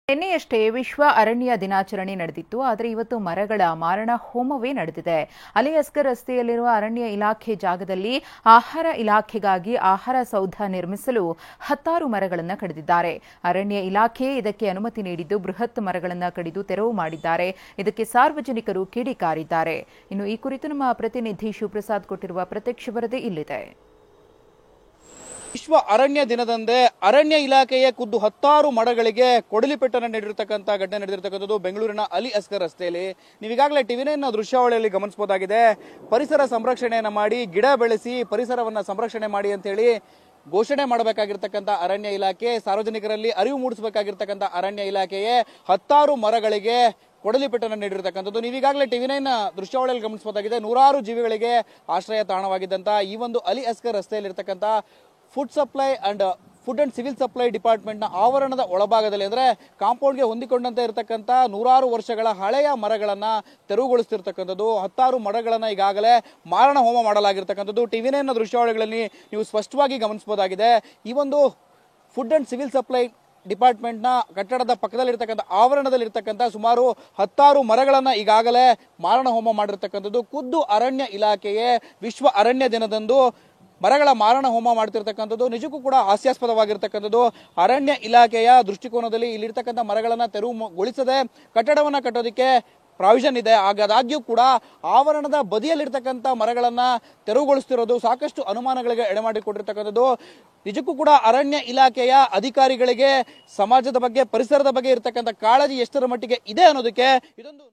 ನಿನ್ನೆಯಷ್ಟೇ ವಿಶ್ವ ಅರಣ್ಯ ದಿನಾಚರಣೆ ನಡೆದಿತ್ತು. ಆದರೆ ಇವತ್ತು ಮರಗಳ ಮಾರಣ ಹೋಮವೇ ನಡೆದಿದೆ. ಅಲಿಯಸ್ಕರ್ ರಸ್ತೆಯಲ್ಲಿರುವ ಅರಣ್ಯ ಇಲಾಖೆ ಜಾಗದಲ್ಲಿ ಆಹಾರ ಇಲಾಖೆಗಾಗಿ ಆಹಾರ ಸೌಧ ನಿರ್ಮಿಸಲು 10 ಮರಗಳನ್ನು ಕಡಿದಿದ್ದಾರೆ. ಅರಣ್ಯ ಇಲಾಖೆ ಇದಕ್ಕೆ ಅನುಮತಿ ನೀಡಿದ್ದು ಬೃಹತ್ ಮರಗಳನ್ನು ಕಡಿದು ತೆರವು ಮಾಡಿದ್ದಾರೆ. ಇದಕ್ಕೆ ಸಾರ್ವಜನಿಕರು ಕಿಡಿಕಾರಿದ್ದಾರೆ. ಇನ್ನು ಈ ಕುರಿತು ನಮ್ಮ ಪ್ರತಿನಿಧಿ ಶಿವಪ್ರಸಾದ್ ಕೊಟ್ಟಿರುವ ಪ್ರತ್ಯಕ್ಷ ವರದಿ ಇಲ್ಲಿದೆ. ವಿಶ್ವ ಅರಣ್ಯ ದಿನದಂದೇ ಅರಣ್ಯ ಇಲಾಖೆಯ ಖುದ್ದು 10 ಮರಗಳಿಗೆ ಕೊಡಲಿಪೆಟ್ಟನ್ನು ನೀಡಿರತಕ್ಕಂಥ ಘಟನೆ ನಡೆದಿರತಕ್ಕಂಥದ್ದು ಬೆಂಗಳೂರಿನ ಅಲಿ ಅಸ್ಕರ್ ರಸ್ತೆಯಲ್ಲಿ. ನೀವೀಗಾಗಲೇ ಟಿವಿ9 ದೃಶ್ಯಾವಳಿಯಲ್ಲಿ ಗಮನಿಸಬಹುದಾಗಿದೆ. ಪರಿಸರ ಸಂರಕ್ಷಣೆಯನ್ನು ಮಾಡಿ, ಗಿಡ ಬೆಳೆಸಿ, ಪರಿಸರವನ್ನ ಸಂರಕ್ಷಣೆ ಮಾಡಿ ಅಂತ ಹೇಳಿ ಘೋಷಣೆ ಮಾಡಬೇಕಾಗಿರ್ತಕ್ಕಂಥ ಅರಣ್ಯ ಇಲಾಖೆ, ಸಾರ್ವಜನಿಕರಲ್ಲಿ ಅರಿವು ಮೂಡಿಸಬೇಕಾಗಿರ್ತಕ್ಕಂಥ ಅರಣ್ಯ ಇಲಾಖೆಯೇ 10 ಮರಗಳಿಗೆ ಕೊಡಲಿಪೆಟ್ಟನ್ನು ನೀಡಿರತಕ್ಕಂಥದ್ದು. ನೀವೀಗಾಗಲೇ ಟಿವಿ9 ದೃಶ್ಯಾವಳಿಯಲ್ಲಿ ಗಮನಿಸಬಹುದಾಗಿದೆ. ನೂರಾರು ಜೀವಿಗಳಿಗೆ ಆಶ್ರಯ ತಾಣವಾಗಿದ್ದಂಥ ಈ ಒಂದು ಅಲಿ ಅಸ್ಕರ್ ರಸ್ತೆಯಲ್ಲಿರ್ತಕ್ಕಂಥ ಫುಡ್ ಅಂಡ್ ಸಿವಿಲ್ ಸಪ್ಲೈ ಡಿಪಾರ್ಟ್ಮೆಂಟ್ನ ಆವರಣದ ಒಳಭಾಗದಲ್ಲಿ ಅಂದ್ರೆ ಕಾಂಪೌಂಡ್ಗೆ ಹೊಂದಿಕೊಂಡಂತೆ ಇರತಕ್ಕಂಥ ನೂರಾರು ವರ್ಷಗಳ ಹಳೆಯ ಮರಗಳನ್ನ ತೆರವುಗೊಳಿಸ್ತಿರ್ತಕ್ಕಂಥದ್ದು. 10 ಮರಗಳನ್ನ ಈಗಾಗಲೇ ಮಾರಣ ಹೋಮ ಮಾಡಲಾಗಿರ್ತಕ್ಕಂಥದ್ದು. ಟಿವಿ9 ದೃಶ್ಯಾವಳಿಗಳಲ್ಲಿ ನೀವು ಸ್ಪಷ್ಟವಾಗಿ ಗಮನಿಸಬಹುದಾಗಿದೆ. ಈ ಒಂದು ಫುಡ್ ಅಂಡ್ ಸಿವಿಲ್ ಸಪ್ಲೈ ಡಿಪಾರ್ಟ್ಮೆಂಟ್ನ ಕಟ್ಟಡದ ಪಕ್ಕದಲ್ಲಿರ್ತಕ್ಕಂಥ ಆವರಣದಲ್ಲಿರ್ತಕ್ಕಂಥ ಸುಮಾರು 10 ಮರಗಳನ್ನ ಈಗಾಗಲೇ ಮಾರಣ ಹೋಮ ಮಾಡಿರ್ತಕ್ಕಂಥದ್ದು. ಖುದ್ದು ಅರಣ್ಯ ಇಲಾಖೆಯೇ ವಿಶ್ವ ಅರಣ್ಯ ದಿನದಂದು ಮರಗಳ ಮಾರಣ ಹೋಮ ಮಾಡ್ತಿರ್ತಕ್ಕಂಥದ್ದು ನಿಜಕ್ಕೂ ಕೂಡ ಹಾಸ್ಯಾಸ್ಪದವಾಗಿರ್ತಕ್ಕಂಥದ್ದು. ಅರಣ್ಯ ಇಲಾಖೆಯ ದೃಷ್ಟಿಕೋನದಲ್ಲಿ ಇಲ್ಲಿರ್ತಕ್ಕಂಥ ಮರಗಳನ್ನ ತೆರವುಗೊಳಿಸದೆ ಕಟ್ಟಡವನ್ನ ಕಟ್ಟೋದಕ್ಕೆ ಪ್ರಾವಿಷನ್ ಇದೆ. ಆದಾಗ್ಯೂ ಕೂಡ ಆವರಣದ ಬದಿಯಲ್ಲಿರ್ತಕ್ಕಂಥ ಮರಗಳನ್ನ ತೆರವುಗೊಳಿಸ್ತಿರೋದು ಸಾಕಷ್ಟು ಅನುಮಾನಗಳಿಗೆ ಎಡೆಮಾಡಿಕೊಟ್ಟಿರ್ತಕ್ಕಂಥದ್ದು. ನಿಜಕ್ಕೂ ಕೂಡ ಅರಣ್ಯ ಇಲಾಖೆಯ ಅಧಿಕಾರಿಗಳಿಗೆ ಸಮಾಜದ ಬಗ್ಗೆ, ಪರಿಸರದ ಬಗ್ಗೆ ಇರತಕ್ಕಂಥ ಕಾಳಜಿ ಎಷ್ಟರ ಮಟ್ಟಿಗೆ ಇದೆ ಅನ್ನೋದಕ್ಕೆ ಇದೊಂದು